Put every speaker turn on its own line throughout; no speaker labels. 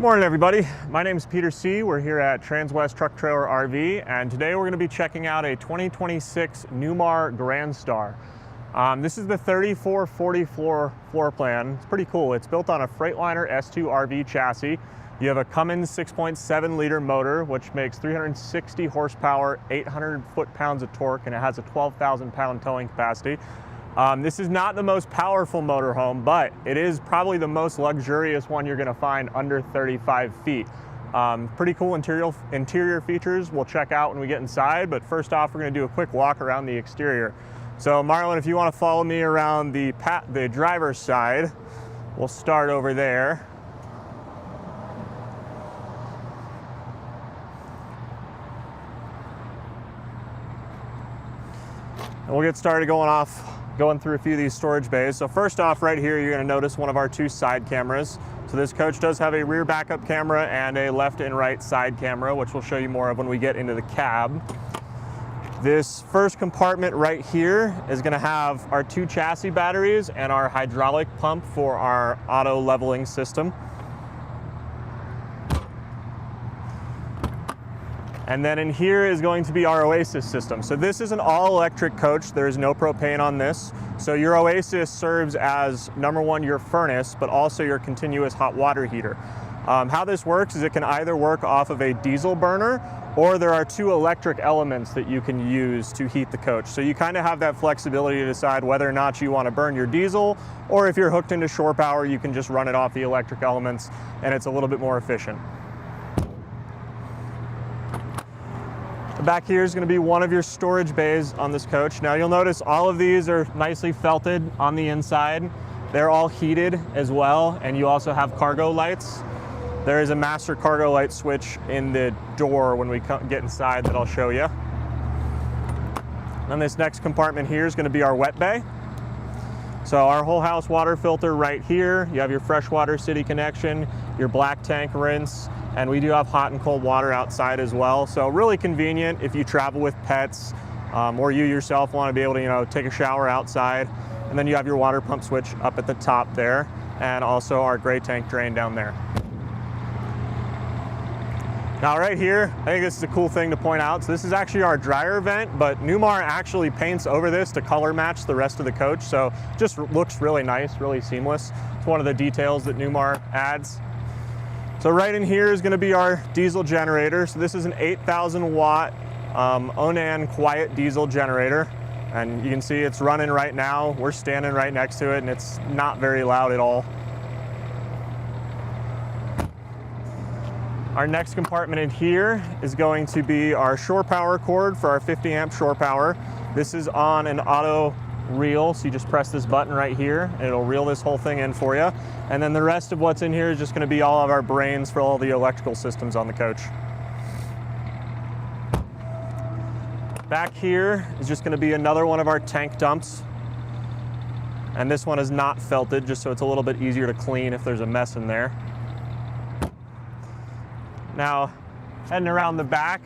Morning everybody, my name is Peter C. We're here at Transwest Truck Trailer RV, and today we're going to be checking out a 2026 Newmar Grand Star. This is the 3440 floor plan. It's pretty cool. It's built on a Freightliner S2RV chassis. You have a Cummins 6.7 liter motor, which makes 360 horsepower, 800 foot-pounds of torque, and it has a 12,000 pound towing capacity. This is not the most powerful motorhome, but it is probably the most luxurious one you're going to find under 35 feet. Pretty cool interior features we'll check out when we get inside, but first off we're going to do a quick walk around the exterior. So Marlon, if you want to follow me around the driver's side, we'll start over there. And we'll get started going through a few of these storage bays. So first off, right here, you're going to notice one of our two side cameras. So this coach does have a rear backup camera and a left and right side camera, which we'll show you more of when we get into the cab. This first compartment right here is going to have our two chassis batteries and our hydraulic pump for our auto leveling system. And then in here is going to be our Oasis system. So this is an all-electric coach. There is no propane on this. So your Oasis serves as, number one, your furnace, but also your continuous hot water heater. How this works is it can either work off of a diesel burner, or there are two electric elements that you can use to heat the coach. So you kind of have that flexibility to decide whether or not you want to burn your diesel, or if you're hooked into shore power, you can just run it off the electric elements, and it's a little bit more efficient. Back here is going to be one of your storage bays on this coach. Now you'll notice all of these are nicely felted on the inside. They're all heated as well, and you also have cargo lights. There is a master cargo light switch in the door when we get inside that I'll show you. And this next compartment here is going to be our wet bay. So our whole house water filter right here. You have your freshwater city connection, your black tank rinse, and we do have hot and cold water outside as well. So really convenient if you travel with pets, or you yourself want to be able to, take a shower outside. And then you have your water pump switch up at the top there, and also our gray tank drain down there. Now right here, I think this is a cool thing to point out. So this is actually our dryer vent, but Newmar actually paints over this to color match the rest of the coach. So it just looks really nice, really seamless. It's one of the details that Newmar adds. So right in here is going to be our diesel generator. So this is an 8,000 watt Onan quiet diesel generator. And you can see it's running right now. We're standing right next to it, and it's not very loud at all. Our next compartment in here is going to be our shore power cord for our 50 amp shore power. This is on an auto reel, so you just press this button right here and it'll reel this whole thing in for you. And then the rest of what's in here is just going to be all of our brains for all the electrical systems on the coach. Back here is just going to be another one of our tank dumps, and this one is not felted, just so it's a little bit easier to clean if there's a mess in there. Now heading around the back,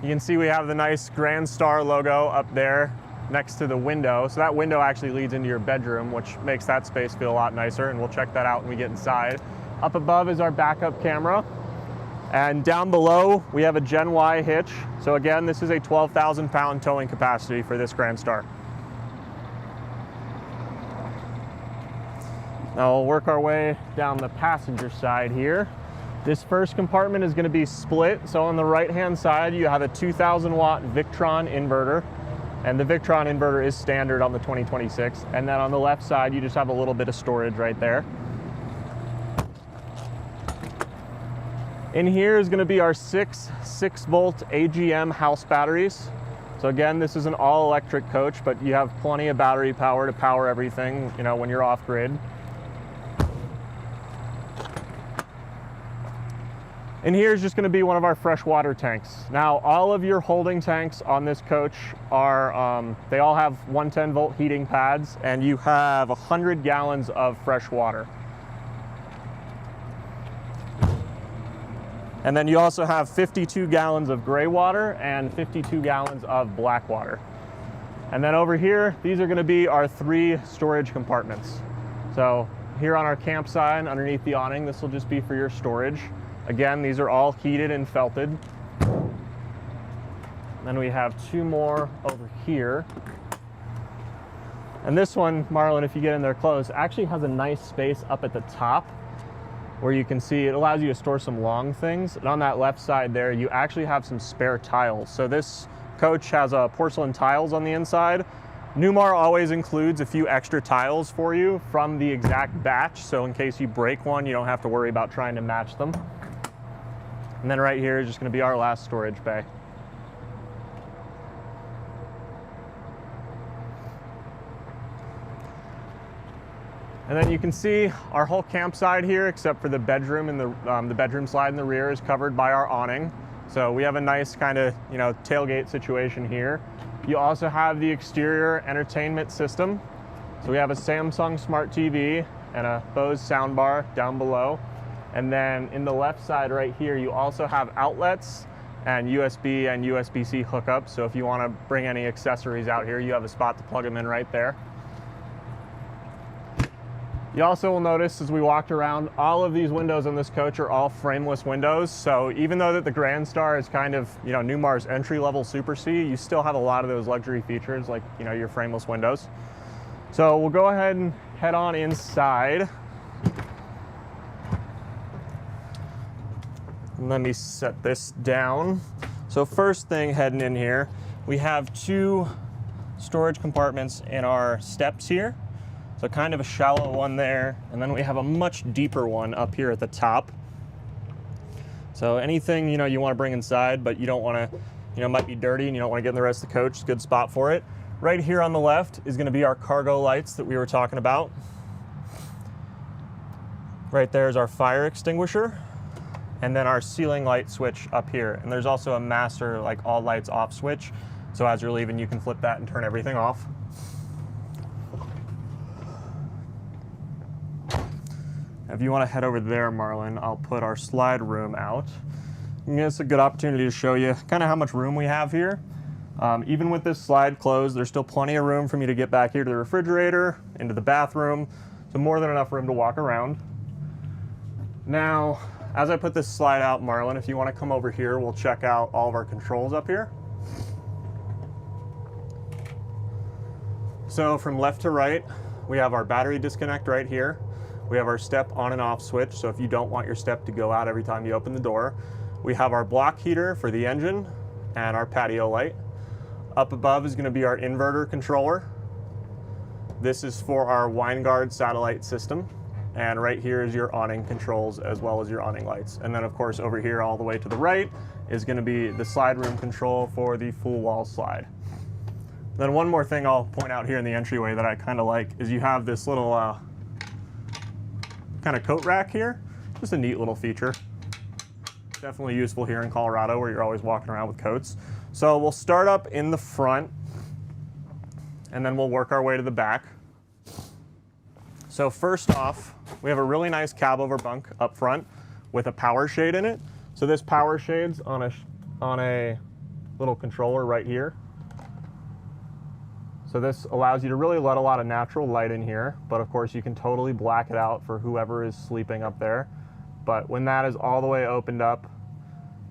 you can see we have the nice Grand Star logo up there next to the window. So that window actually leads into your bedroom, which makes that space feel a lot nicer, and we'll check that out when we get inside. Up above is our backup camera, and down below we have a Gen Y hitch. So again, this is a 12,000 pound towing capacity for this Grand Star. Now we'll work our way down the passenger side here. This first compartment is going to be split. So on the right hand side you have a 2,000 watt Victron inverter. And the Victron inverter is standard on the 2026. And then on the left side, you just have a little bit of storage right there. In here is going to be our six 6-volt AGM house batteries. So again, this is an all-electric coach, but you have plenty of battery power to power everything, when you're off-grid. In here is just going to be one of our freshwater tanks. Now, all of your holding tanks on this coach are, they all have 110 volt heating pads, and you have 100 gallons of fresh water. And then you also have 52 gallons of gray water and 52 gallons of black water. And then over here, these are going to be our 3 storage compartments. So here on our campsite underneath the awning, this will just be for your storage. Again, these are all heated and felted. Then we have two more over here. And this one, Marlon, if you get in there close, actually has a nice space up at the top where you can see it allows you to store some long things. And on that left side there, you actually have some spare tiles. So this coach has porcelain tiles on the inside. Newmar always includes a few extra tiles for you from the exact batch. So in case you break one, you don't have to worry about trying to match them. And then right here is just gonna be our last storage bay. And then you can see our whole campsite here, except for the bedroom and the bedroom slide in the rear, is covered by our awning. So we have a nice kind of, tailgate situation here. You also have the exterior entertainment system. So we have a Samsung Smart TV and a Bose soundbar down below. And then in the left side right here, you also have outlets and USB and USB-C hookups. So if you want to bring any accessories out here, you have a spot to plug them in right there. You also will notice as we walked around, all of these windows on this coach are all frameless windows. So even though that the Grand Star is kind of, Newmar's entry-level Super C, you still have a lot of those luxury features like, your frameless windows. So we'll go ahead and head on inside. And let me set this down. So first thing heading in here, we have two storage compartments in our steps here. So kind of a shallow one there, and then we have a much deeper one up here at the top. So anything you want to bring inside, but you don't want to, might be dirty and you don't want to get in the rest of the coach, it's a good spot for it. Right here on the left is going to be our cargo lights that we were talking about. Right there is our fire extinguisher, and then our ceiling light switch up here. And there's also a master all lights off switch. So as you're leaving, you can flip that and turn everything off. If you want to head over there, Marlon, I'll put our slide room out. And it's a good opportunity to show you kind of how much room we have here. Even with this slide closed, there's still plenty of room for me to get back here to the refrigerator, into the bathroom, so more than enough room to walk around. Now, as I put this slide out, Marlon, if you want to come over here, we'll check out all of our controls up here. So from left to right, we have our battery disconnect right here. We have our step on and off switch, so if you don't want your step to go out every time you open the door. We have our block heater for the engine and our patio light. Up above is going to be our inverter controller. This is for our Winegard satellite system. And right here is your awning controls as well as your awning lights. And then of course over here all the way to the right is going to be the slide room control for the full wall slide. Then one more thing I'll point out here in the entryway that I kind of like is you have this little kind of coat rack here. Just a neat little feature. Definitely useful here in Colorado where you're always walking around with coats. So we'll start up in the front and then we'll work our way to the back. So first off, we have a really nice cab over bunk up front with a power shade in it. So this power shade's on a little controller right here. So this allows you to really let a lot of natural light in here, but of course you can totally black it out for whoever is sleeping up there. But when that is all the way opened up,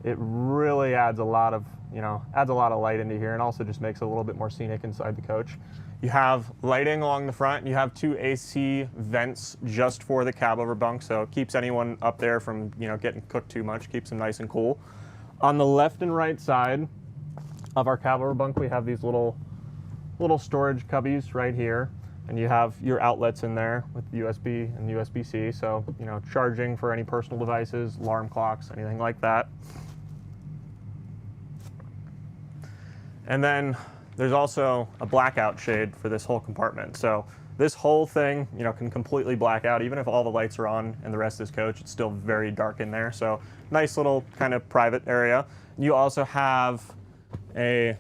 it really adds a lot of light into here and also just makes it a little bit more scenic inside the coach. You have lighting along the front. You have two AC vents just for the cab over bunk, so it keeps anyone up there from getting cooked too much, keeps them nice and cool. On the left and right side of our cab over bunk, we have these little storage cubbies right here, and you have your outlets in there with USB and USB-C, so charging for any personal devices, alarm clocks, anything like that. And then there's also a blackout shade for this whole compartment. So this whole thing can completely black out. Even if all the lights are on in the rest of this coach, it's still very dark in there. So nice little kind of private area. You also have if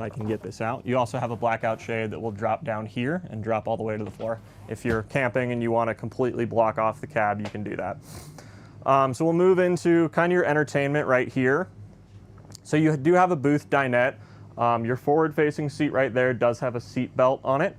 I can get this out, you also have a blackout shade that will drop down here and drop all the way to the floor. If you're camping and you want to completely block off the cab, you can do that. So we'll move into kind of your entertainment right here. So you do have a booth dinette. Your forward-facing seat right there does have a seat belt on it.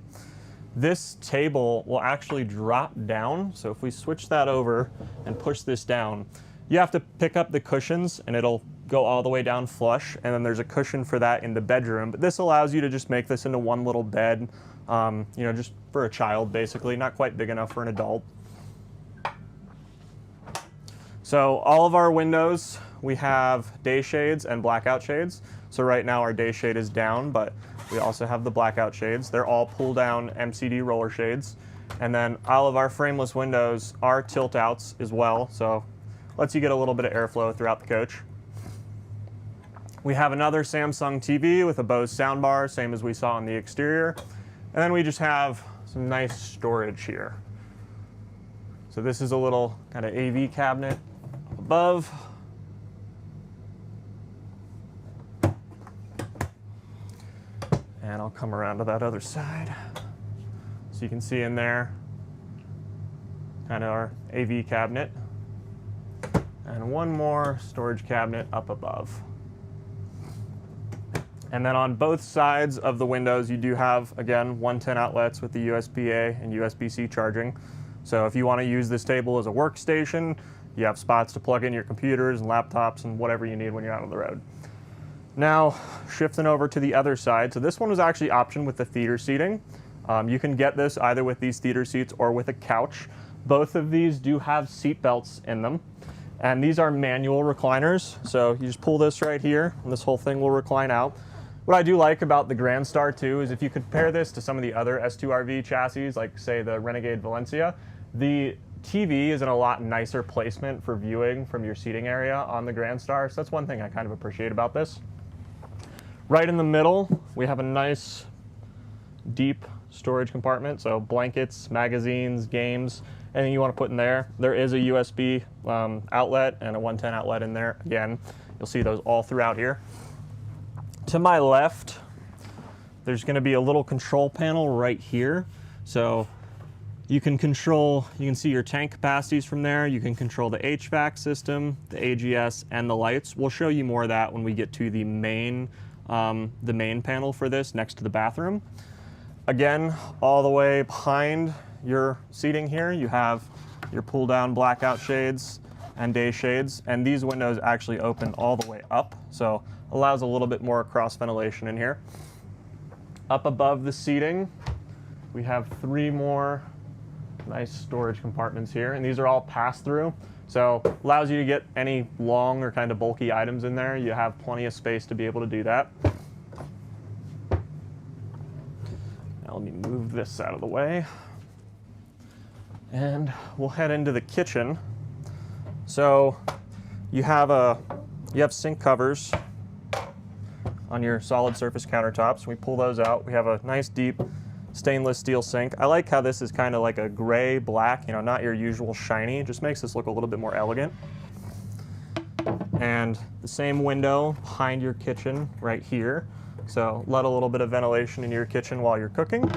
This table will actually drop down. So if we switch that over and push this down, you have to pick up the cushions and it'll go all the way down flush. And then there's a cushion for that in the bedroom. But this allows you to just make this into one little bed, you know, just for a child basically, not quite big enough for an adult. So all of our windows, we have day shades and blackout shades. So right now our day shade is down, but we also have the blackout shades. They're all pull down MCD roller shades. And then all of our frameless windows are tilt outs as well. So lets you get a little bit of airflow throughout the coach. We have another Samsung TV with a Bose soundbar, same as we saw on the exterior. And then we just have some nice storage here. So this is a little kind of AV cabinet above. And I'll come around to that other side. So you can see in there, kind of our AV cabinet. And one more storage cabinet up above. And then on both sides of the windows, you do have, again, 110 outlets with the USB-A and USB-C charging. So if you want to use this table as a workstation, you have spots to plug in your computers and laptops and whatever you need when you're out on the road. Now, shifting over to the other side. So this one was actually optioned with the theater seating. You can get this either with these theater seats or with a couch. Both of these do have seat belts in them. And these are manual recliners. So you just pull this right here and this whole thing will recline out. What I do like about the Grand Star too is if you compare this to some of the other S2RV chassis, like say the Renegade Valencia, the TV is in a lot nicer placement for viewing from your seating area on the Grand Star. So that's one thing I kind of appreciate about this. Right in the middle, we have a nice deep storage compartment. So blankets, magazines, games, anything you want to put in there. There is a USB outlet and a 110 outlet in there. Again, you'll see those all throughout here. To my left, there's going to be a little control panel right here. So you can see your tank capacities from there. You can control the HVAC system, the AGS, and the lights. We'll show you more of that when we get to the main panel for this next to the bathroom. Again, all the way behind your seating here, you have your pull down blackout shades and day shades. And these windows actually open all the way up. So allows a little bit more cross ventilation in here. Up above the seating, we have 3 more nice storage compartments here, and these are all pass-through. So allows you to get any long or kind of bulky items in there. You have plenty of space to be able to do that. Now let me move this out of the way. And we'll head into the kitchen. So you have sink covers on your solid surface countertops. We pull those out. We have a nice deep stainless steel sink. I like how this is kind of like a gray black, you know, not your usual shiny. It just makes this look a little bit more elegant. And the same window behind your kitchen right here. So let a little bit of ventilation in your kitchen while you're cooking.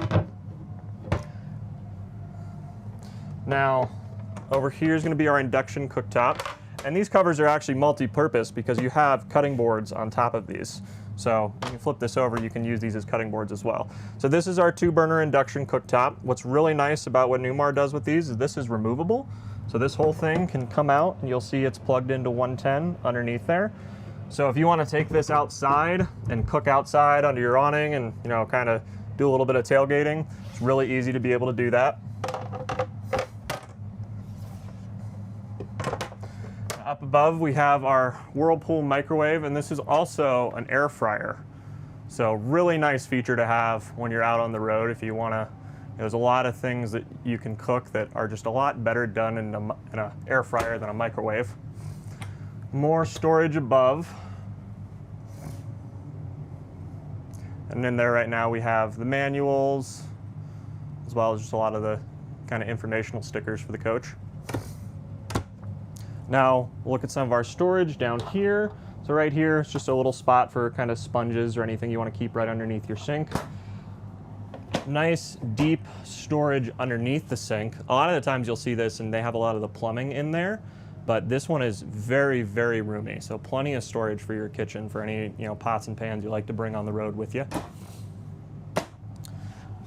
Now, over here is going to be our induction cooktop. And these covers are actually multi-purpose because you have cutting boards on top of these. So when you flip this over, you can use these as cutting boards as well. So this is our 2-burner induction cooktop. What's really nice about what Newmar does with these is this is removable. So this whole thing can come out and you'll see it's plugged into 110 underneath there. So if you want to take this outside and cook outside under your awning and, you know, kind of do a little bit of tailgating, it's really easy to be able to do that. Up above, we have our Whirlpool microwave, and this is also an air fryer. So really nice feature to have when you're out on the road if you want to. There's a lot of things that you can cook that are just a lot better done in an air fryer than a microwave. More storage above. And in there right now we have the manuals, as well as just a lot of the kind of informational stickers for the coach. Now, we'll look at some of our storage down here. So right here, it's just a little spot for kind of sponges or anything you want to keep right underneath your sink. Nice deep storage underneath the sink. A lot of the times you'll see this and they have a lot of the plumbing in there, but this one is very, very roomy. So plenty of storage for your kitchen for any, you know, pots and pans you like to bring on the road with you.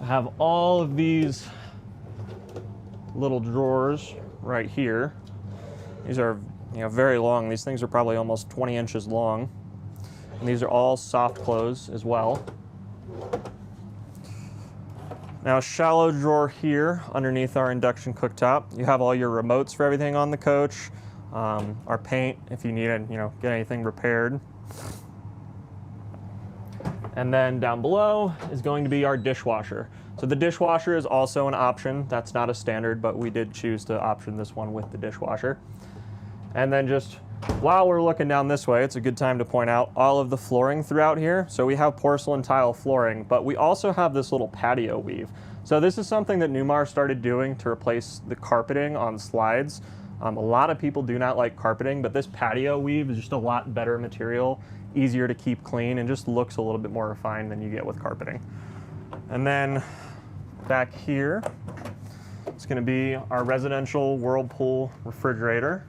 I have all of these little drawers right here. These are, very long. These things are probably almost 20 inches long. And these are all soft close as well. Now, a shallow drawer here underneath our induction cooktop. You have all your remotes for everything on the coach, our paint if you need it, get anything repaired. And then down below is going to be our dishwasher. So the dishwasher is also an option. That's not a standard, but we did choose to option this one with the dishwasher. And then just while we're looking down this way, it's a good time to point out all of the flooring throughout here. So we have porcelain tile flooring, but we also have this little patio weave. So this is something that Newmar started doing to replace the carpeting on slides. A lot of people do not like carpeting, but this patio weave is just a lot better material, easier to keep clean, and just looks a little bit more refined than you get with carpeting. And then back here, it's going to be our residential Whirlpool refrigerator.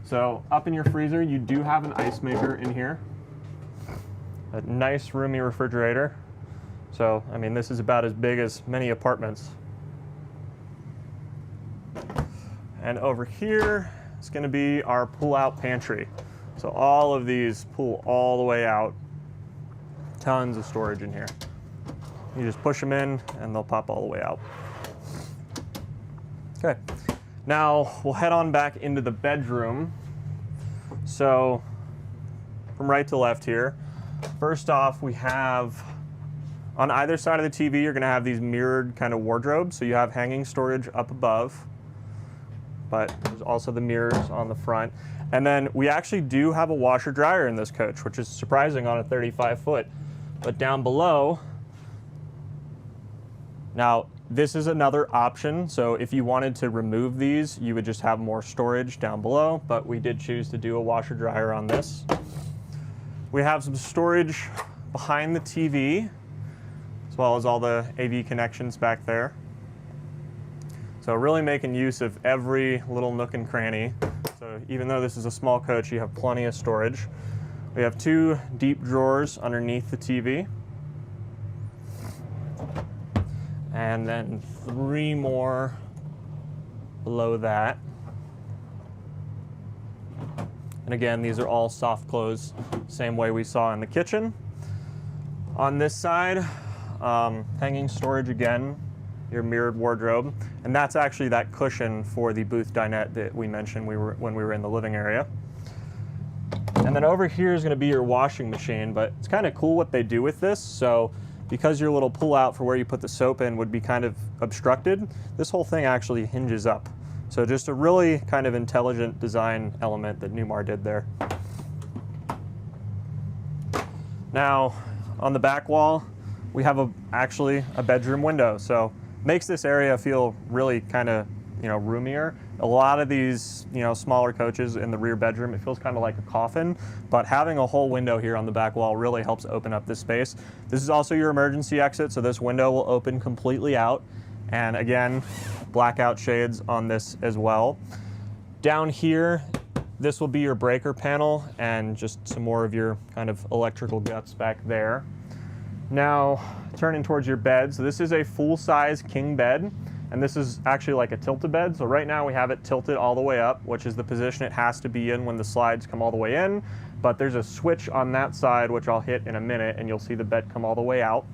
So up in your freezer, you do have an ice maker in here. A nice roomy refrigerator. So, I mean, this is about as big as many apartments. And over here, it's going to be our pull-out pantry. So all of these pull all the way out. Tons of storage in here. You just push them in and they'll pop all the way out. Okay, now we'll head on back into the bedroom. So from right to left here, first off we have, on either side of the TV you're going to have these mirrored kind of wardrobes. So you have hanging storage up above, but there's also the mirrors on the front. And then we actually do have a washer dryer in this coach, which is surprising on a 35 foot. But down below, now this is another option. So if you wanted to remove these, you would just have more storage down below, but we did choose to do a washer dryer on this. We have some storage behind the TV, as well as all the AV connections back there. So really making use of every little nook and cranny. So even though this is a small coach, you have plenty of storage. We have 2 deep drawers underneath the TV. And then 3 more below that. And again, these are all soft close, same way we saw in the kitchen. On this side, hanging storage again, your mirrored wardrobe. And that's actually that cushion for the booth dinette that we mentioned when we were in the living area. And then over here is going to be your washing machine, but it's kind of cool what they do with this. So because your little pull out for where you put the soap in would be kind of obstructed, this whole thing actually hinges up. So just a really kind of intelligent design element that Newmar did there. Now, on the back wall, we have actually a bedroom window. So makes this area feel really kind of, roomier. A lot of these, smaller coaches in the rear bedroom, it feels kind of like a coffin, but having a whole window here on the back wall really helps open up this space. This is also your emergency exit, so this window will open completely out. And again, blackout shades on this as well. Down here, this will be your breaker panel and just some more of your kind of electrical guts back there. Now, turning towards your bed. So this is a full-size king bed. And this is actually like a tilted bed. So right now we have it tilted all the way up, which is the position it has to be in when the slides come all the way in. But there's a switch on that side, which I'll hit in a minute, and you'll see the bed come all the way out.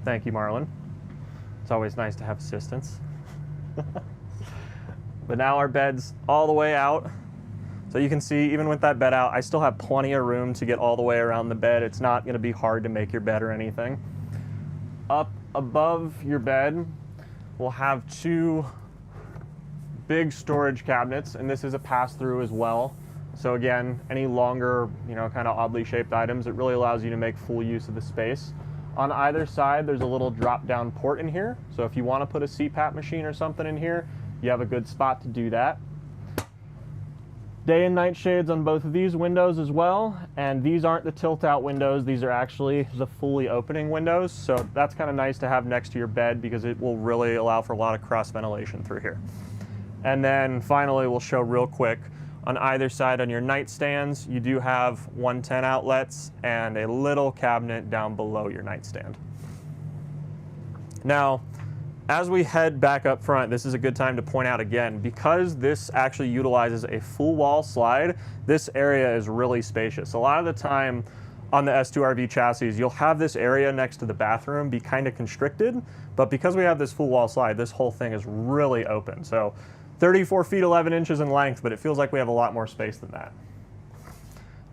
Thank you, Marlon. It's always nice to have assistance. But now our bed's all the way out. So you can see, even with that bed out, I still have plenty of room to get all the way around the bed. It's not going to be hard to make your bed or anything. Up above your bed, we'll have 2 big storage cabinets, and this is a pass-through as well. So again, any longer, kind of oddly shaped items, it really allows you to make full use of the space. On either side, there's a little drop-down port in here. So if you want to put a CPAP machine or something in here, you have a good spot to do that. Day and night shades on both of these windows as well, and these aren't the tilt-out windows, these are actually the fully opening windows, so that's kind of nice to have next to your bed because it will really allow for a lot of cross ventilation through here. And then finally, we'll show real quick, On either side on your nightstands, you do have 110 outlets and a little cabinet down below your nightstand. Now, as we head back up front, this is a good time to point out again, because this actually utilizes a full wall slide, this area is really spacious. A lot of the time on the S2RV chassis, you'll have this area next to the bathroom be kind of constricted, but because we have this full wall slide, this whole thing is really open. So 34 feet 11 inches in length, but it feels like we have a lot more space than that.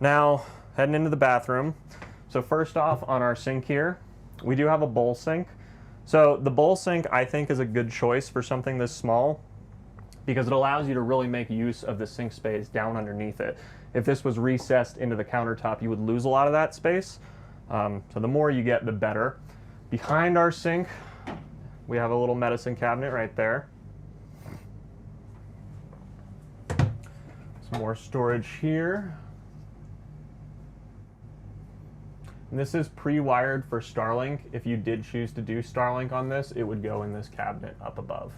Now, heading into the bathroom. So first off, on our sink here, we do have a bowl sink. So the bowl sink, I think, is a good choice for something this small because it allows you to really make use of the sink space down underneath it. If this was recessed into the countertop, you would lose a lot of that space. So the more you get, the better. Behind our sink, we have a little medicine cabinet right there. Some more storage here. And this is pre-wired for Starlink. If you did choose to do Starlink on this, it would go in this cabinet up above.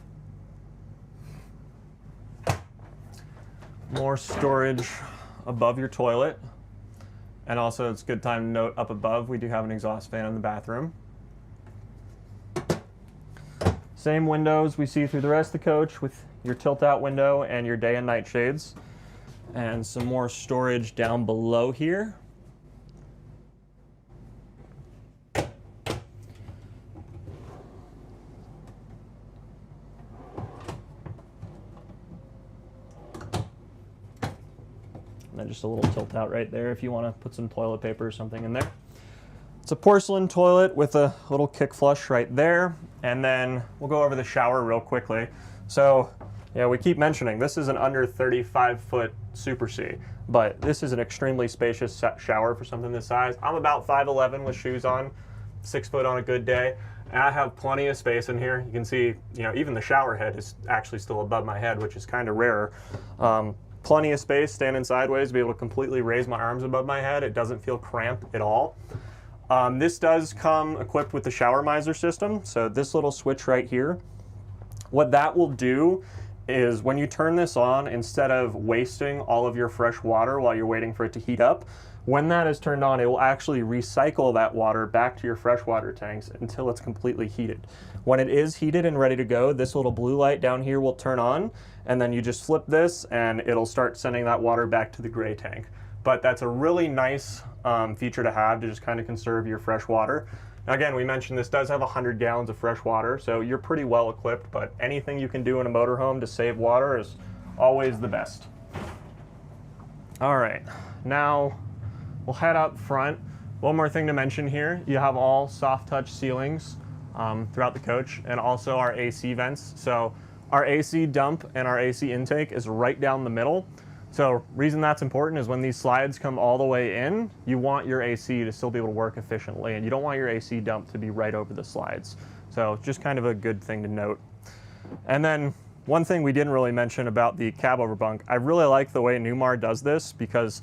More storage above your toilet. And also, it's a good time to note up above, we do have an exhaust fan in the bathroom. Same windows we see through the rest of the coach with your tilt-out window and your day and night shades. And some more storage down below here. And then just a little tilt out right there if you want to put some toilet paper or something in there. It's a porcelain toilet with a little kick flush right there. And then we'll go over the shower real quickly. So, yeah, we keep mentioning this is an under 35-foot Super C, but this is an extremely spacious shower for something this size. I'm about 5'11" with shoes on, 6 foot on a good day. And I have plenty of space in here. You can see, even the shower head is actually still above my head, which is kind of rare. Plenty of space standing sideways to be able to completely raise my arms above my head. It doesn't feel cramped at all. This does come equipped with the shower miser system. So this little switch right here, what that will do is when you turn this on, instead of wasting all of your fresh water while you're waiting for it to heat up, when that is turned on, it will actually recycle that water back to your freshwater tanks until it's completely heated. When it is heated and ready to go, this little blue light down here will turn on, and then you just flip this and it'll start sending that water back to the gray tank. But that's a really nice feature to have to just kind of conserve your fresh water. Now again, we mentioned this does have 100 gallons of fresh water, so you're pretty well equipped, but anything you can do in a motorhome to save water is always the best. All right, now we'll head up front. One more thing to mention here, you have all soft touch ceilings throughout the coach, and also our AC vents. So our AC dump and our AC intake is right down the middle. So reason that's important is when these slides come all the way in, you want your AC to still be able to work efficiently, and you don't want your AC dump to be right over the slides. So just kind of a good thing to note. And then one thing we didn't really mention about the cab over bunk, I really like the way Newmar does this, because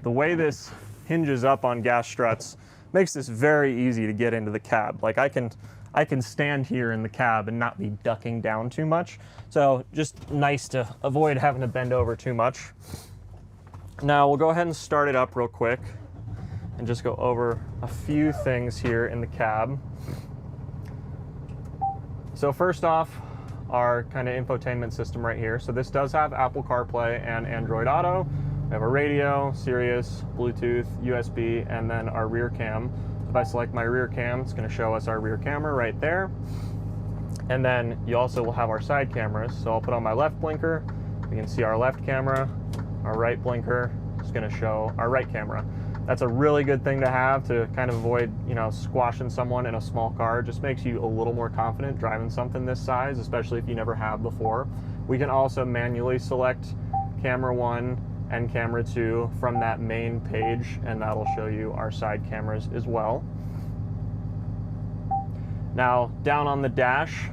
the way this hinges up on gas struts makes this very easy to get into the cab. Like I can stand here in the cab and not be ducking down too much. So just nice to avoid having to bend over too much. Now we'll go ahead and start it up real quick and just go over a few things here in the cab. So first off, our kind of infotainment system right here. So this does have Apple CarPlay and Android Auto. We have a radio, Sirius, Bluetooth, USB, and then our rear cam. If I select my rear cam, it's going to show us our rear camera right there. And then you also will have our side cameras. So I'll put on my left blinker. We can see our left camera. Our right blinker is going to show our right camera. That's a really good thing to have to kind of avoid, squashing someone in a small car. It just makes you a little more confident driving something this size, especially if you never have before. We can also manually select camera 1 and camera 2 from that main page, and that'll show you our side cameras as well. Now down on the dash,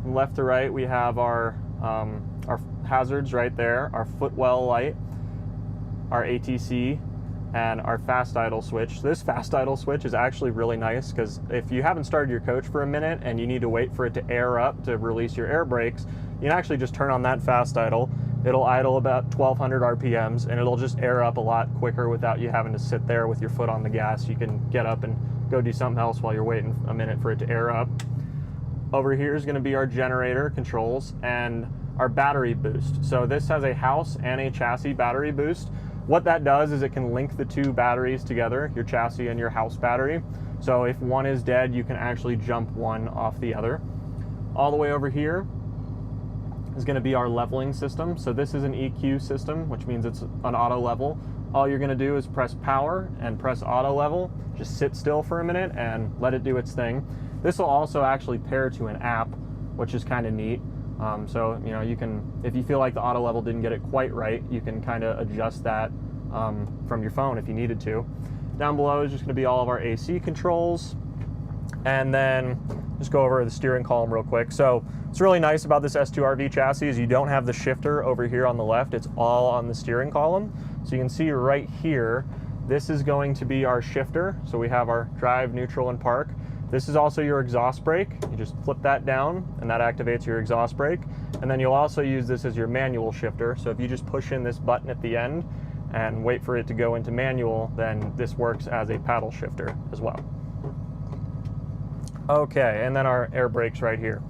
from left to right, we have our hazards right there, our footwell light, our ATC, and our fast idle switch. This fast idle switch is actually really nice because if you haven't started your coach for a minute and you need to wait for it to air up to release your air brakes, you can actually just turn on that fast idle, It'll idle about 1200 RPMs, and it'll just air up a lot quicker without you having to sit there with your foot on the gas. You can get up and go do something else while you're waiting a minute for it to air up. Over here is going to be our generator controls and our battery boost. So this has a house and a chassis battery boost. What that does is it can link the two batteries together, your chassis and your house battery. So if one is dead, you can actually jump one off the other. All the way over here is going to be our leveling system. So this is an EQ system, which means it's an auto level. All you're going to do is press power and press auto level. Just sit still for a minute and let it do its thing. This will also actually pair to an app, which is kind of neat. So, you know, you can, if you feel like the auto level didn't get it quite right, you can kind of adjust that from your phone if you needed to. Down below is just going to be all of our AC controls. And then just go over the steering column real quick. So what's really nice about this S2RV chassis is you don't have the shifter over here on the left. It's all on the steering column. So you can see right here, this is going to be our shifter. So we have our drive, neutral, and park. This is also your exhaust brake. You just flip that down and that activates your exhaust brake. And then you'll also use this as your manual shifter. So if you just push in this button at the end and wait for it to go into manual, then this works as a paddle shifter as well. Okay, and then our air brakes right here.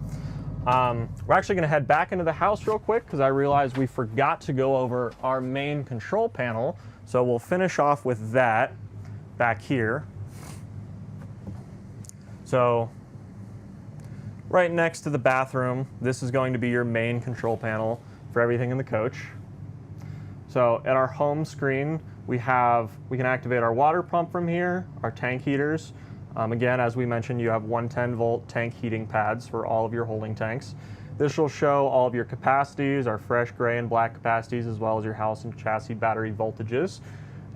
We're actually gonna head back into the house real quick because I realized we forgot to go over our main control panel. So we'll finish off with that back here. So right next to the bathroom, this is going to be your main control panel for everything in the coach. So at our home screen, we can activate our water pump from here, our tank heaters. Again, as we mentioned, you have 110-volt tank heating pads for all of your holding tanks. This will show all of your capacities, our fresh gray and black capacities, as well as your house and chassis battery voltages,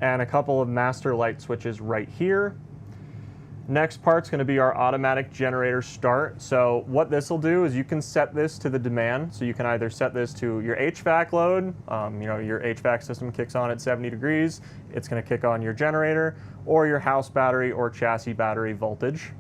and a couple of master light switches right here. Next part's going to be our automatic generator start. So what this will do is you can set this to the demand. So you can either set this to your HVAC load, you know, your HVAC system kicks on at 70 degrees, it's going to kick on your generator, or your house battery or chassis battery voltage.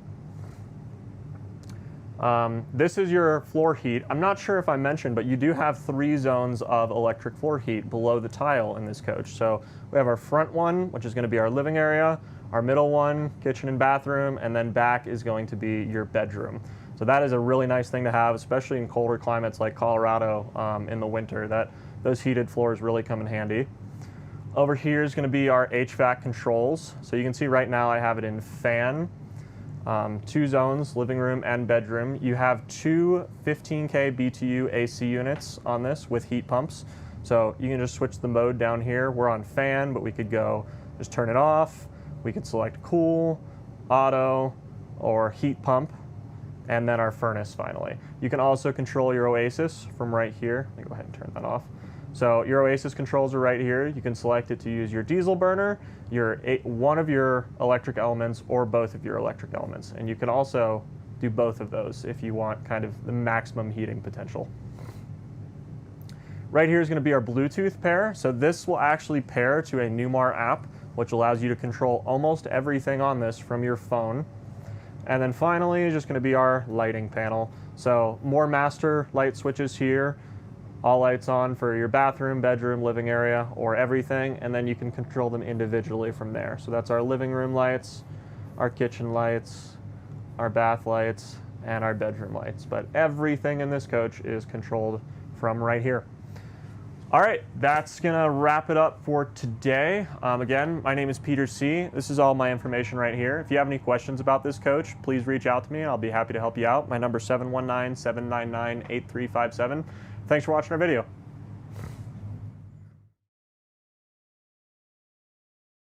This is your floor heat. I'm not sure if I mentioned, but you do have 3 zones of electric floor heat below the tile in this coach. So we have our front one, which is going to be our living area, our middle one, kitchen and bathroom, and then back is going to be your bedroom. So that is a really nice thing to have, especially in colder climates like Colorado in the winter. Those heated floors really come in handy. Over here is going to be our HVAC controls. So you can see right now I have it in fan, 2 zones, living room and bedroom. You have 2 15K BTU AC units on this with heat pumps. So you can just switch the mode down here. We're on fan, but we could go just turn it off. We could select cool, auto, or heat pump, and then our furnace finally. You can also control your Oasis from right here. Let me go ahead and turn that off. So your Oasis controls are right here. You can select it to use your diesel burner, one of your electric elements, or both of your electric elements. And you can also do both of those if you want kind of the maximum heating potential. Right here is going to be our Bluetooth pair. So this will actually pair to a Newmar app, which allows you to control almost everything on this from your phone. And then finally is just going to be our lighting panel. So more master light switches here, all lights on for your bathroom, bedroom, living area, or everything, and then you can control them individually from there. So that's our living room lights, our kitchen lights, our bath lights, and our bedroom lights. But everything in this coach is controlled from right here. All right, that's gonna wrap it up for today. Again, my name is Peter C. This is all my information right here. If you have any questions about this coach, please reach out to me. I'll be happy to help you out. My number is 719-799-8357. Thanks for watching our video.